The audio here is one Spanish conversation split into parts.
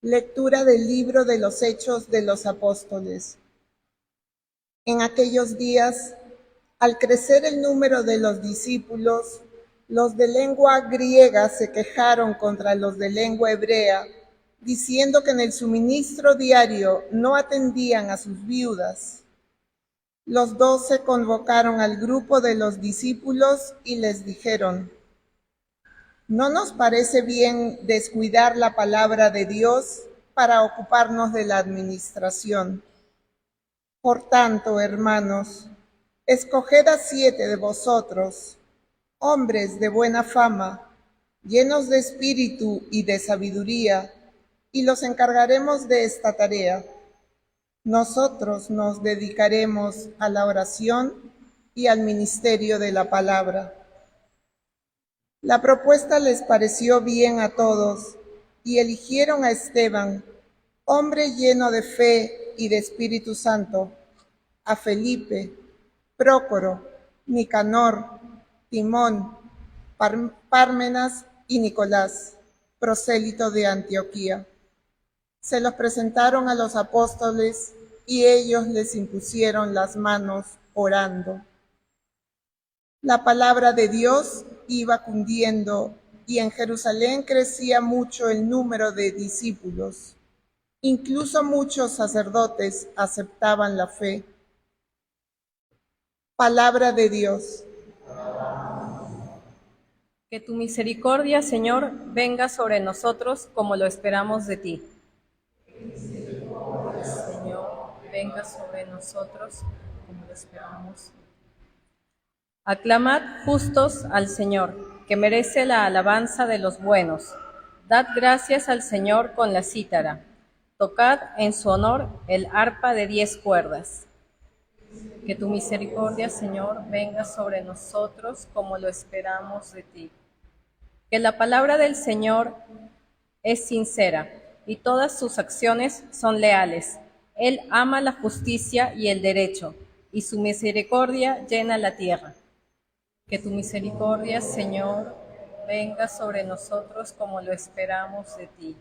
Lectura del libro de los Hechos de los Apóstoles. En aquellos días, al crecer el número de los discípulos, los de lengua griega se quejaron contra los de lengua hebrea, diciendo que en el suministro diario no atendían a sus viudas. Los 12 convocaron al grupo de los discípulos y les dijeron: ¿no nos parece bien descuidar la palabra de Dios para ocuparnos de la administración? Por tanto, hermanos, escoged a 7 de vosotros, hombres de buena fama, llenos de espíritu y de sabiduría, y los encargaremos de esta tarea. Nosotros nos dedicaremos a la oración y al ministerio de la palabra. La propuesta les pareció bien a todos y eligieron a Esteban, hombre lleno de fe y de Espíritu Santo, a Felipe, Prócoro, Nicanor, Timón, Pármenas y Nicolás, prosélito de Antioquía. Se los presentaron a los apóstoles y ellos les impusieron las manos orando. La palabra de Dios iba cundiendo y en Jerusalén crecía mucho el número de discípulos. Incluso muchos sacerdotes aceptaban la fe. Palabra de Dios. Que tu misericordia, Señor, venga sobre nosotros como lo esperamos de ti. Que tu misericordia, Señor, venga sobre nosotros como lo esperamos. Aclamad justos al Señor, que merece la alabanza de los buenos. Dad gracias al Señor con la cítara. Tocad en su honor el arpa de 10 cuerdas. Que tu misericordia, Señor, venga sobre nosotros como lo esperamos de ti. Que la palabra del Señor es sincera y todas sus acciones son leales. Él ama la justicia y el derecho, y su misericordia llena la tierra. Que tu misericordia, Señor, venga sobre nosotros como lo esperamos de ti.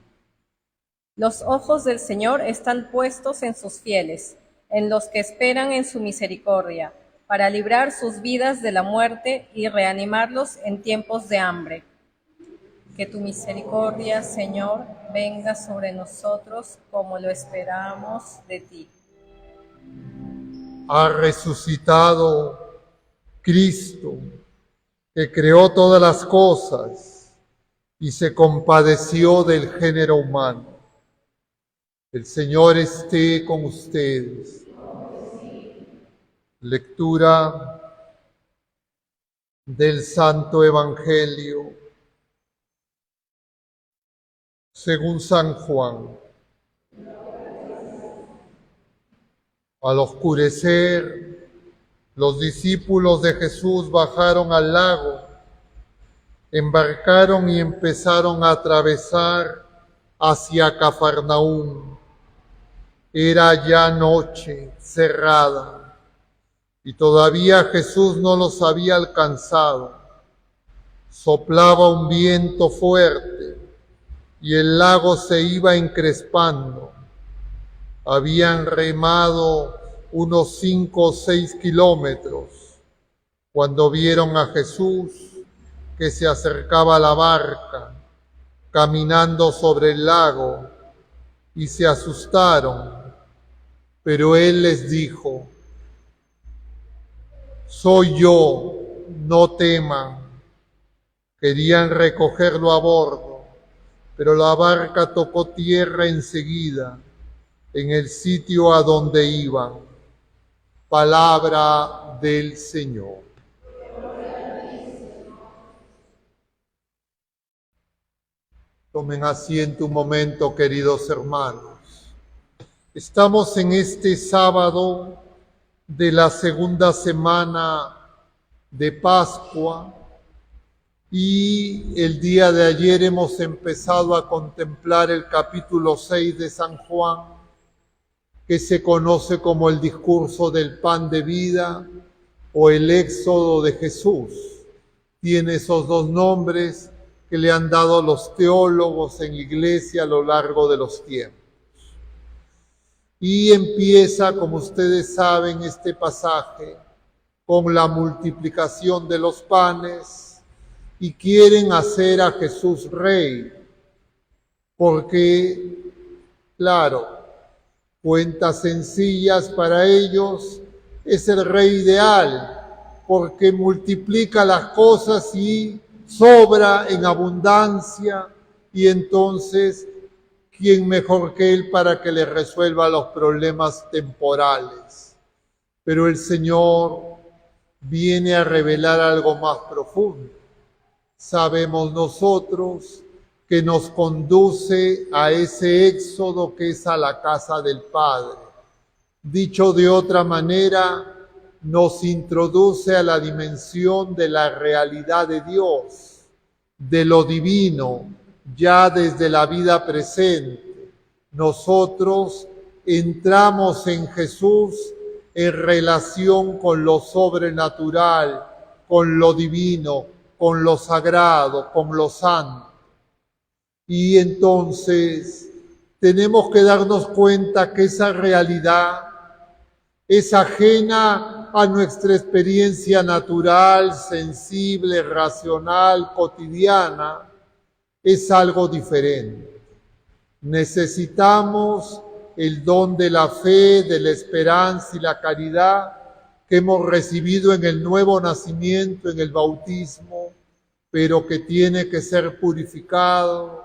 Los ojos del Señor están puestos en sus fieles, en los que esperan en su misericordia, para librar sus vidas de la muerte y reanimarlos en tiempos de hambre. Que tu misericordia, Señor, venga sobre nosotros como lo esperamos de ti. Ha resucitado Cristo, que creó todas las cosas y se compadeció del género humano. El Señor esté con ustedes. Lectura del Santo Evangelio según San Juan. Al oscurecer, los discípulos de Jesús bajaron al lago, embarcaron y empezaron a atravesar hacia Cafarnaúm. Era ya noche cerrada y todavía Jesús no los había alcanzado. Soplaba un viento fuerte y el lago se iba encrespando. Habían remado unos 5 o 6 kilómetros cuando vieron a Jesús que se acercaba a la barca, caminando sobre el lago, y se asustaron. Pero él les dijo: soy yo, no teman. Querían recogerlo a bordo, pero la barca tocó tierra enseguida, en el sitio a donde iban. Palabra del Señor. Tomen asiento un momento, queridos hermanos. Estamos en este sábado de la segunda semana de Pascua y el día de ayer hemos empezado a contemplar el capítulo 6 de San Juan, que se conoce como el discurso del pan de vida o el éxodo de Jesús. Tiene esos dos nombres que le han dado los teólogos en la Iglesia a lo largo de los tiempos. Y empieza, como ustedes saben, este pasaje con la multiplicación de los panes y quieren hacer a Jesús rey, porque, claro, cuentas sencillas para ellos es el rey ideal, porque multiplica las cosas y sobra en abundancia, y entonces, ¿quién mejor que él para que le resuelva los problemas temporales? Pero el Señor viene a revelar algo más profundo. Sabemos nosotros que nos conduce a ese éxodo que es a la casa del Padre. Dicho de otra manera, nos introduce a la dimensión de la realidad de Dios, de lo divino, ya desde la vida presente. Nosotros entramos en Jesús en relación con lo sobrenatural, con lo divino, con lo sagrado, con lo santo. Y entonces tenemos que darnos cuenta que esa realidad es ajena a nuestra experiencia natural, sensible, racional, cotidiana. Es algo diferente. Necesitamos el don de la fe, de la esperanza y la caridad que hemos recibido en el nuevo nacimiento, en el bautismo, pero que tiene que ser purificado,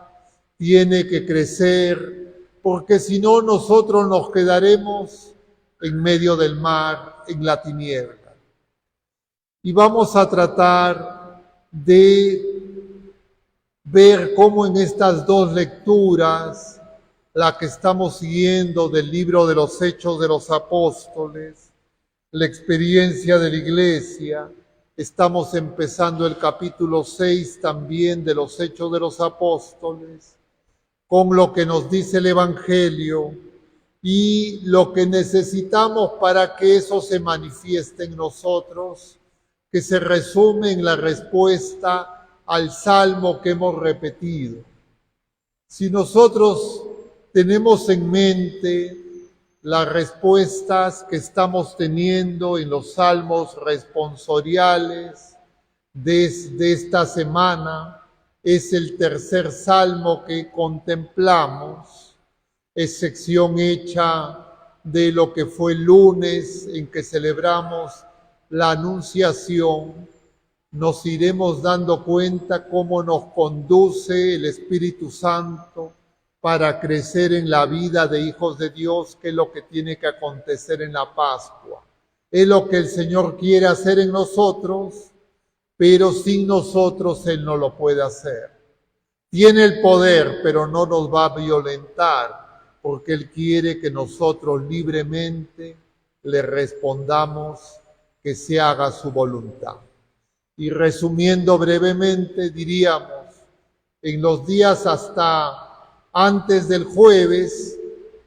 tiene que crecer, porque si no nosotros nos quedaremos en medio del mar, en la tiniebla. Y vamos a tratar de ver cómo en estas dos lecturas, la que estamos siguiendo del libro de los Hechos de los Apóstoles, la experiencia de la Iglesia, estamos empezando el capítulo 6 también de los Hechos de los Apóstoles, con lo que nos dice el Evangelio y lo que necesitamos para que eso se manifieste en nosotros, que se resume en la respuesta al salmo que hemos repetido. Si nosotros tenemos en mente las respuestas que estamos teniendo en los salmos responsoriales de esta semana, es el tercer salmo que contemplamos, es sección hecha de lo que fue el lunes en que celebramos la Anunciación. Nos iremos dando cuenta cómo nos conduce el Espíritu Santo para crecer en la vida de hijos de Dios, que es lo que tiene que acontecer en la Pascua. Es lo que el Señor quiere hacer en nosotros, pero sin nosotros Él no lo puede hacer. Tiene el poder, pero no nos va a violentar, porque Él quiere que nosotros libremente le respondamos que se haga su voluntad. Y resumiendo brevemente, diríamos, en los días hasta antes del jueves,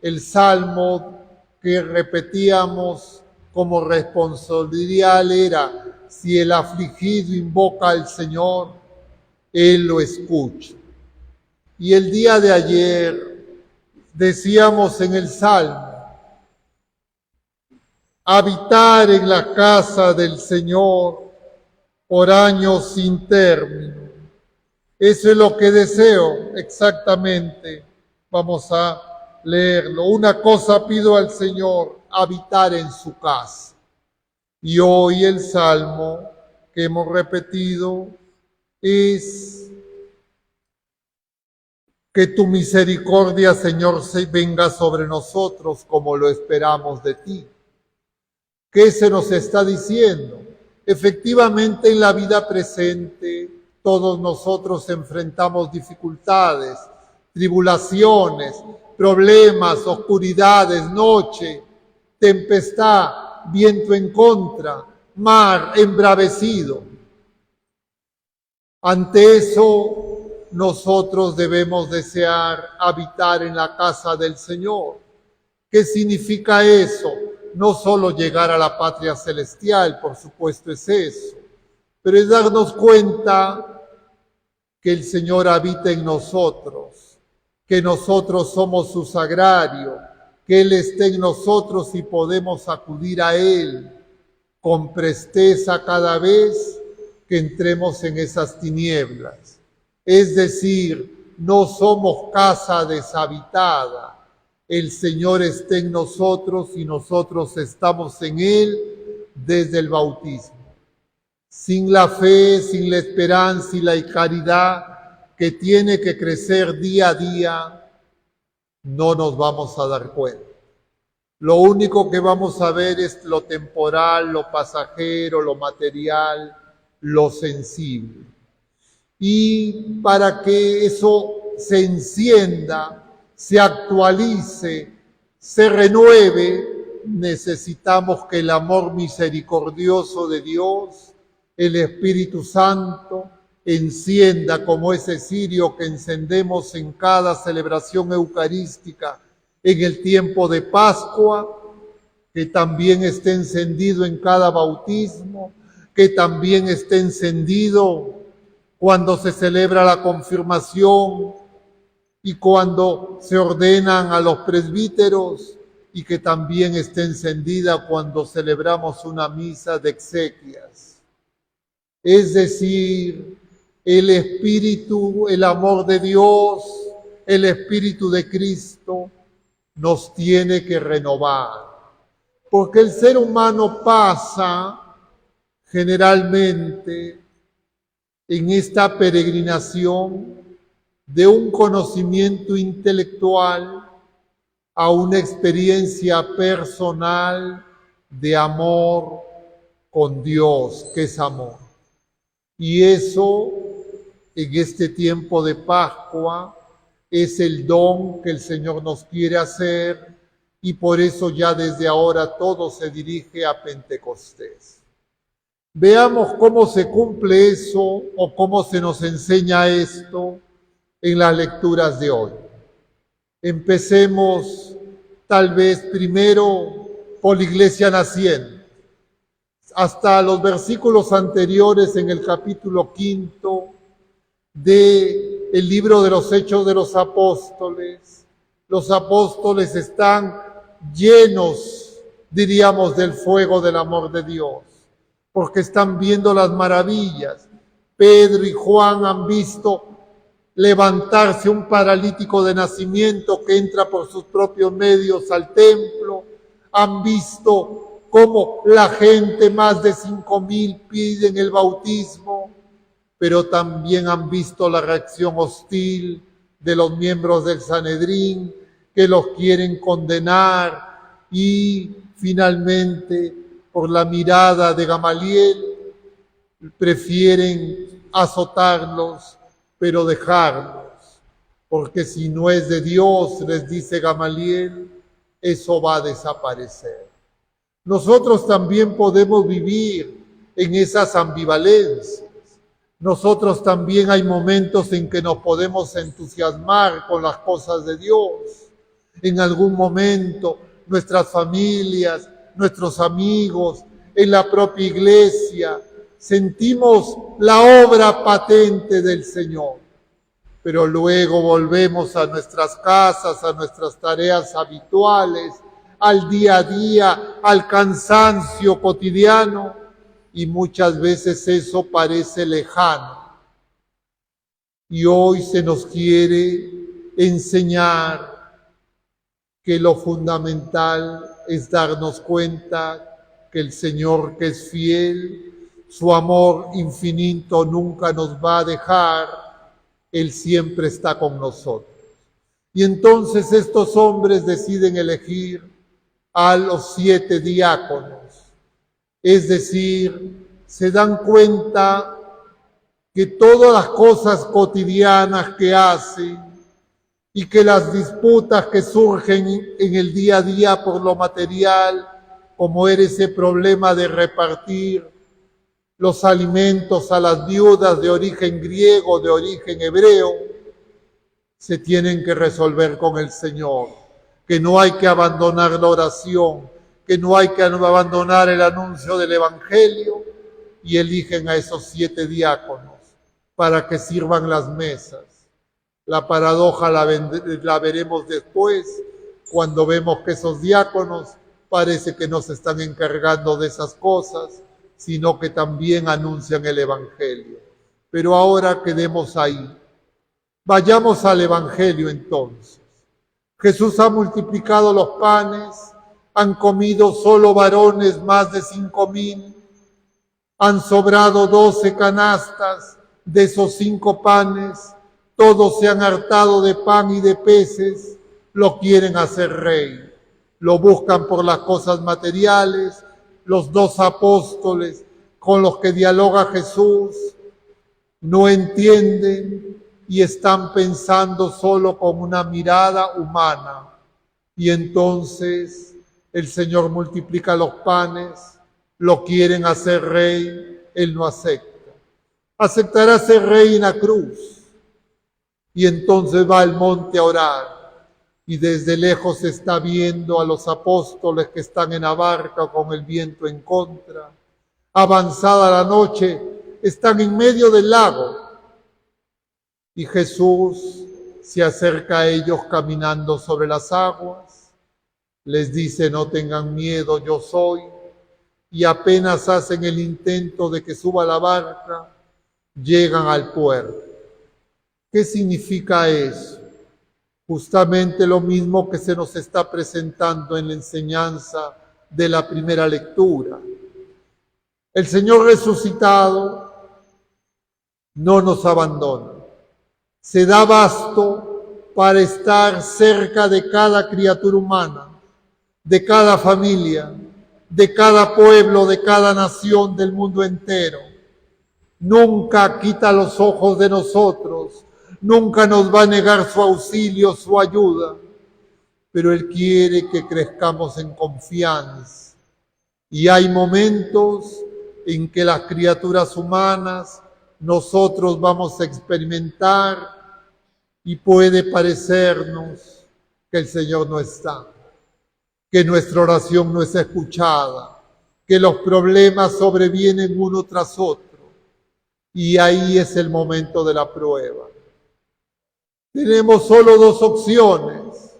el salmo que repetíamos como responsorial era: si el afligido invoca al Señor, Él lo escucha. Y el día de ayer decíamos en el salmo: habitar en la casa del Señor por años sin término. Eso es lo que deseo exactamente. Vamos a leerlo. Una cosa pido al Señor: habitar en su casa. Y hoy el salmo que hemos repetido es: que tu misericordia, Señor, venga sobre nosotros como lo esperamos de ti. ¿Qué se nos está diciendo? Efectivamente, en la vida presente, todos nosotros enfrentamos dificultades, tribulaciones, problemas, oscuridades, noche, tempestad, viento en contra, mar embravecido. Ante eso, nosotros debemos desear habitar en la casa del Señor. ¿Qué significa eso? No solo llegar a la patria celestial, por supuesto es eso, pero es darnos cuenta que el Señor habita en nosotros, que nosotros somos su sagrario, que Él esté en nosotros y podemos acudir a Él con presteza cada vez que entremos en esas tinieblas. Es decir, no somos casa deshabitada. El Señor está en nosotros y nosotros estamos en Él desde el bautismo. Sin la fe, sin la esperanza y la caridad que tiene que crecer día a día, no nos vamos a dar cuenta. Lo único que vamos a ver es lo temporal, lo pasajero, lo material, lo sensible. Y para que eso se encienda, se actualice, se renueve, necesitamos que el amor misericordioso de Dios, el Espíritu Santo, encienda como ese cirio que encendemos en cada celebración eucarística en el tiempo de Pascua, que también esté encendido en cada bautismo, que también esté encendido cuando se celebra la confirmación y cuando se ordenan a los presbíteros, y que también esté encendida cuando celebramos una misa de exequias. Es decir, el Espíritu, el amor de Dios, el Espíritu de Cristo nos tiene que renovar, porque el ser humano pasa generalmente en esta peregrinación de un conocimiento intelectual a una experiencia personal de amor con Dios, que es amor. Y eso, en este tiempo de Pascua, es el don que el Señor nos quiere hacer, y por eso ya desde ahora todo se dirige a Pentecostés. Veamos cómo se cumple eso o cómo se nos enseña esto en las lecturas de hoy. Empecemos tal vez primero por la iglesia naciente. Hasta los versículos anteriores en el capítulo 5 del libro de los Hechos de los Apóstoles están llenos, diríamos, del fuego del amor de Dios, porque están viendo las maravillas. Pedro y Juan han visto levantarse un paralítico de nacimiento que entra por sus propios medios al templo. Han visto cómo la gente, más de 5,000, piden el bautismo, pero también han visto la reacción hostil de los miembros del Sanedrín, que los quieren condenar, y finalmente, por la mirada de Gamaliel, prefieren azotarlos, pero dejarlos, porque si no es de Dios, les dice Gamaliel, eso va a desaparecer. Nosotros también podemos vivir en esas ambivalencias. Nosotros también hay momentos en que nos podemos entusiasmar con las cosas de Dios. En algún momento, nuestras familias, nuestros amigos, en la propia iglesia, sentimos la obra patente del Señor, pero luego volvemos a nuestras casas, a nuestras tareas habituales, al día a día, al cansancio cotidiano, y muchas veces eso parece lejano. Y hoy se nos quiere enseñar que lo fundamental es darnos cuenta que el Señor, que es fiel, su amor infinito nunca nos va a dejar, Él siempre está con nosotros. Y entonces estos hombres deciden elegir a los 7 diáconos, es decir, se dan cuenta que todas las cosas cotidianas que hacen y que las disputas que surgen en el día a día por lo material, como era ese problema de repartir los alimentos a las viudas de origen griego, de origen hebreo, se tienen que resolver con el Señor, que no hay que abandonar la oración, que no hay que abandonar el anuncio del Evangelio, y eligen a esos 7 diáconos para que sirvan las mesas. La paradoja la veremos después, cuando vemos que esos diáconos parece que no se están encargando de esas cosas, sino que también anuncian el Evangelio. Pero ahora quedemos ahí. Vayamos al Evangelio entonces. Jesús ha multiplicado los panes, han comido solo varones más de 5,000, han sobrado 12 canastas de esos 5 panes, todos se han hartado de pan y de peces, lo quieren hacer rey. Lo buscan por las cosas materiales, los 2 apóstoles con los que dialoga Jesús no entienden y están pensando solo con una mirada humana. Y entonces el Señor multiplica los panes, lo quieren hacer rey, Él no acepta. Aceptará ser rey en la cruz. Y entonces va al monte a orar. Y desde lejos está viendo a los apóstoles que están en la barca con el viento en contra. Avanzada la noche, están en medio del lago. Y Jesús se acerca a ellos caminando sobre las aguas. Les dice, no tengan miedo, yo soy. Y apenas hacen el intento de que suba la barca, llegan al puerto. ¿Qué significa eso? Justamente lo mismo que se nos está presentando en la enseñanza de la primera lectura. El Señor resucitado no nos abandona. Se da abasto para estar cerca de cada criatura humana, de cada familia, de cada pueblo, de cada nación del mundo entero. Nunca quita los ojos de nosotros, nunca nos va a negar su auxilio, su ayuda, pero Él quiere que crezcamos en confianza. Y hay momentos en que las criaturas humanas, nosotros vamos a experimentar y puede parecernos que el Señor no está, que nuestra oración no es escuchada, que los problemas sobrevienen uno tras otro. Y ahí es el momento de la prueba. Tenemos solo 2 opciones: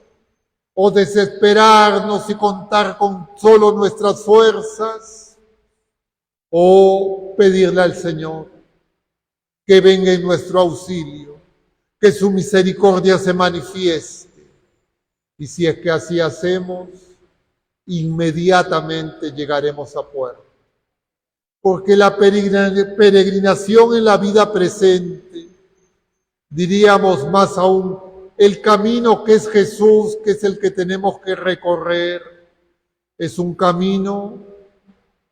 o desesperarnos y contar con solo nuestras fuerzas, o pedirle al Señor que venga en nuestro auxilio, que su misericordia se manifieste. Y si es que así hacemos, inmediatamente llegaremos a puerto. Porque la peregrinación en la vida presente, diríamos más aún, el camino que es Jesús, que es el que tenemos que recorrer, es un camino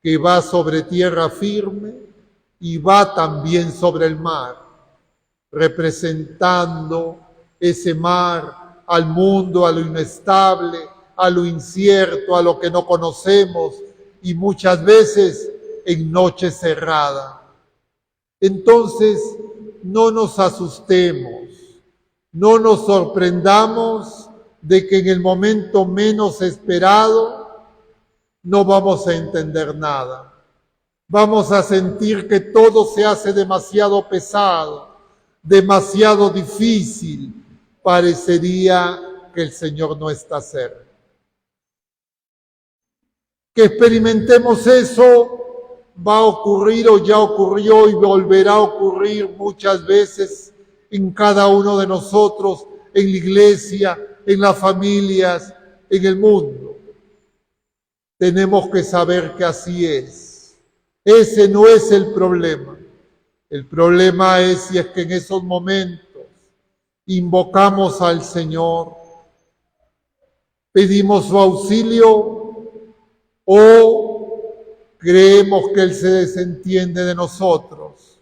que va sobre tierra firme y va también sobre el mar, representando ese mar al mundo, a lo inestable, a lo incierto, a lo que no conocemos y muchas veces en noche cerrada. Entonces, no nos asustemos, no nos sorprendamos de que en el momento menos esperado no vamos a entender nada. Vamos a sentir que todo se hace demasiado pesado, demasiado difícil. Parecería que el Señor no está cerca. Que experimentemos eso va a ocurrir o ya ocurrió y volverá a ocurrir muchas veces en cada uno de nosotros, en la iglesia, en las familias, en el mundo. Tenemos que saber que así es. Ese no es el problema. El problema es si es que en esos momentos invocamos al Señor, pedimos su auxilio o creemos que Él se desentiende de nosotros,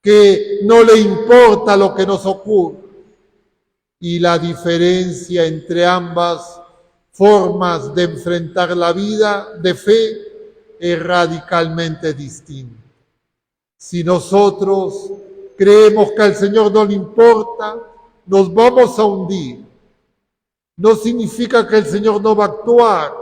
que no le importa lo que nos ocurre. Y la diferencia entre ambas formas de enfrentar la vida de fe es radicalmente distinta. Si nosotros creemos que al Señor no le importa, nos vamos a hundir. No significa que el Señor no va a actuar,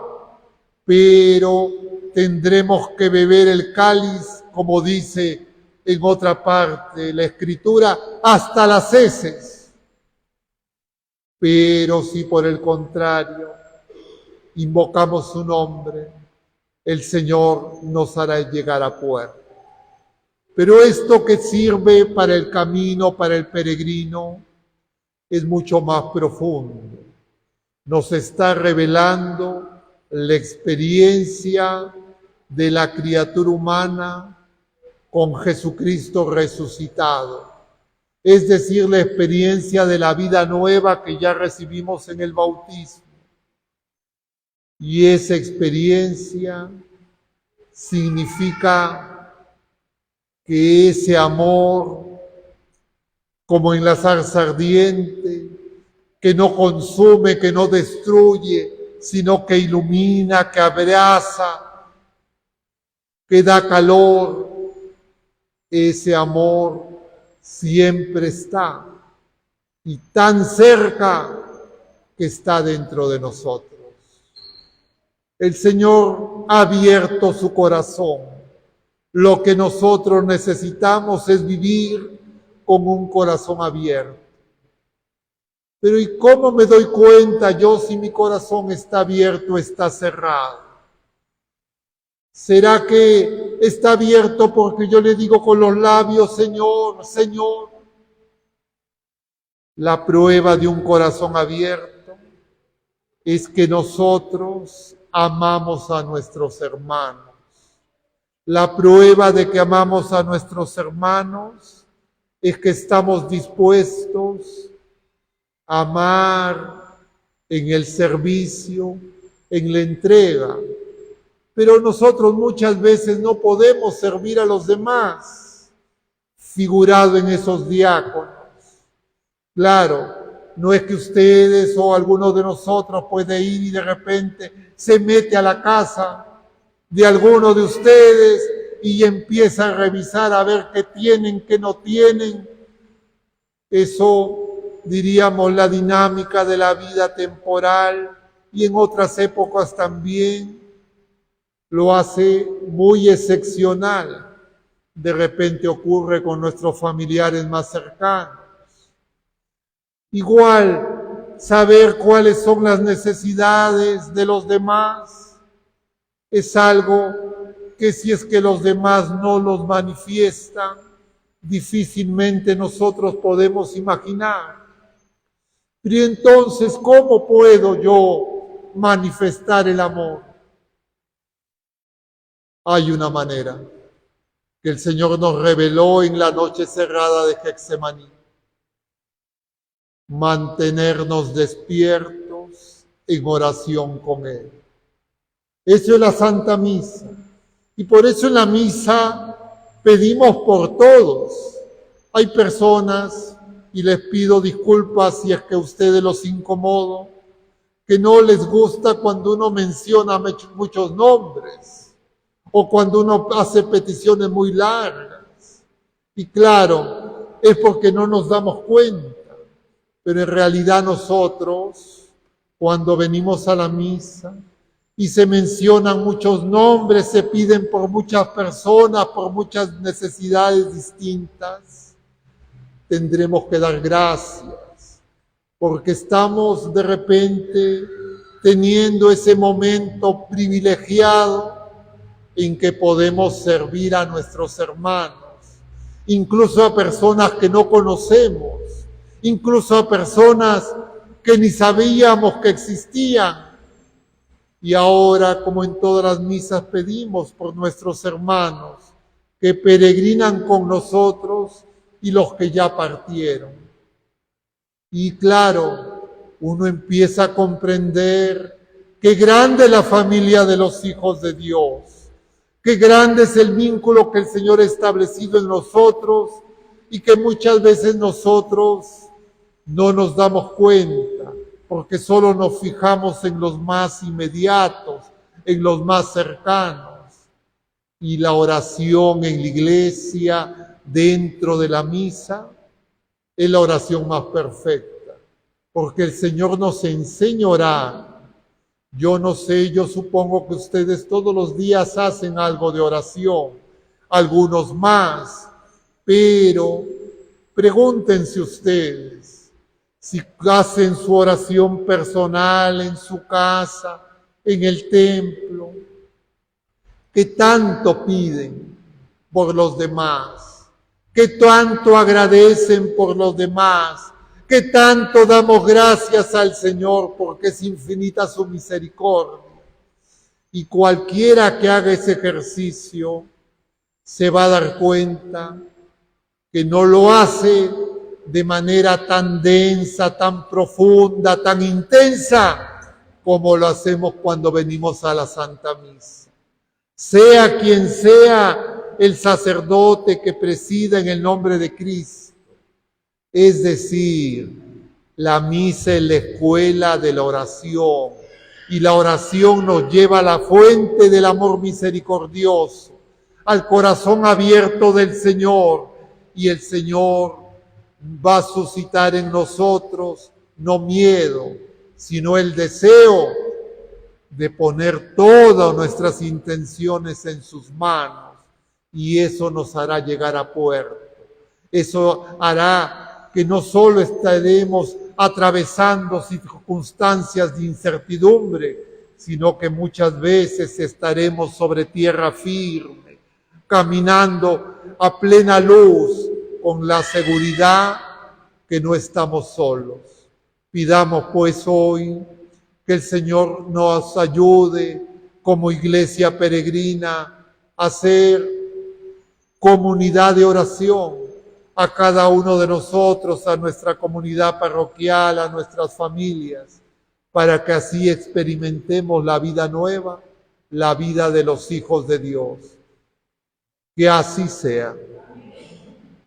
pero tendremos que beber el cáliz, como dice en otra parte de la Escritura, hasta las heces. Pero si por el contrario invocamos su nombre, el Señor nos hará llegar a puerta. Pero esto que sirve para el camino, para el peregrino, es mucho más profundo. Nos está revelando la experiencia de la criatura humana con Jesucristo resucitado. Es decir, la experiencia de la vida nueva que ya recibimos en el bautismo. Y esa experiencia significa que ese amor, como en la zarza ardiente, que no consume, que no destruye, sino que ilumina, que abraza, que da calor, ese amor siempre está y tan cerca que está dentro de nosotros. El Señor ha abierto su corazón. Lo que nosotros necesitamos es vivir con un corazón abierto. Pero ¿y cómo me doy cuenta yo si mi corazón está abierto o está cerrado? ¿Será que está abierto porque yo le digo con los labios, Señor, Señor? La prueba de un corazón abierto es que nosotros amamos a nuestros hermanos. La prueba de que amamos a nuestros hermanos es que estamos dispuestos a amar en el servicio, en la entrega. Pero nosotros muchas veces no podemos servir a los demás, figurado en esos diáconos. Claro, no es que ustedes o alguno de nosotros puede ir y de repente se mete a la casa de alguno de ustedes y empieza a revisar a ver qué tienen, qué no tienen. Eso, diríamos, la dinámica de la vida temporal y en otras épocas también lo hace muy excepcional. De repente ocurre con nuestros familiares más cercanos. Igual, saber cuáles son las necesidades de los demás es algo que si es que los demás no los manifiestan, difícilmente nosotros podemos imaginar. Pero entonces, ¿cómo puedo yo manifestar el amor? Hay una manera que el Señor nos reveló en la noche cerrada de Getsemaní. Mantenernos despiertos en oración con Él. Eso es la Santa Misa. Y por eso en la misa pedimos por todos. Hay personas, y les pido disculpas si es que a ustedes los incomodo, que no les gusta cuando uno menciona muchos nombres o cuando uno hace peticiones muy largas. Y claro, es porque no nos damos cuenta. Pero en realidad nosotros, cuando venimos a la misa y se mencionan muchos nombres, se piden por muchas personas, por muchas necesidades distintas, tendremos que dar gracias, porque estamos de repente teniendo ese momento privilegiado en que podemos servir a nuestros hermanos, incluso a personas que no conocemos, incluso a personas que ni sabíamos que existían. Y ahora, como en todas las misas, pedimos por nuestros hermanos que peregrinan con nosotros y los que ya partieron. Y claro, uno empieza a comprender qué grande es la familia de los hijos de Dios, qué grande es el vínculo que el Señor ha establecido en nosotros y que muchas veces nosotros no nos damos cuenta, porque solo nos fijamos en los más inmediatos, en los más cercanos. Y la oración en la iglesia, dentro de la misa, es la oración más perfecta, porque el Señor nos enseña a orar. Yo no sé, yo supongo que ustedes todos los días hacen algo de oración, algunos más, Pero pregúntense ustedes, si hacen su oración personal en su casa, en el templo, ¿qué tanto piden por los demás? ¿Qué tanto agradecen por los demás? ¿Qué tanto damos gracias al Señor porque es infinita su misericordia? Y cualquiera que haga ese ejercicio se va a dar cuenta que no lo hace de manera tan densa, tan profunda, tan intensa, como lo hacemos cuando venimos a la Santa Misa. Sea quien sea el sacerdote que presida en el nombre de Cristo, es decir, la misa es la escuela de la oración, y la oración nos lleva a la fuente del amor misericordioso, al corazón abierto del Señor, y el Señor va a suscitar en nosotros no miedo, sino el deseo de poner todas nuestras intenciones en sus manos, y eso nos hará llegar a puerto. Eso hará que no solo estaremos atravesando circunstancias de incertidumbre, sino que muchas veces estaremos sobre tierra firme, caminando a plena luz, con la seguridad que no estamos solos. Pidamos pues hoy que el Señor nos ayude como iglesia peregrina a ser comunidad de oración, a cada uno de nosotros, a nuestra comunidad parroquial, a nuestras familias, para que así experimentemos la vida nueva, la vida de los hijos de Dios. Que así sea.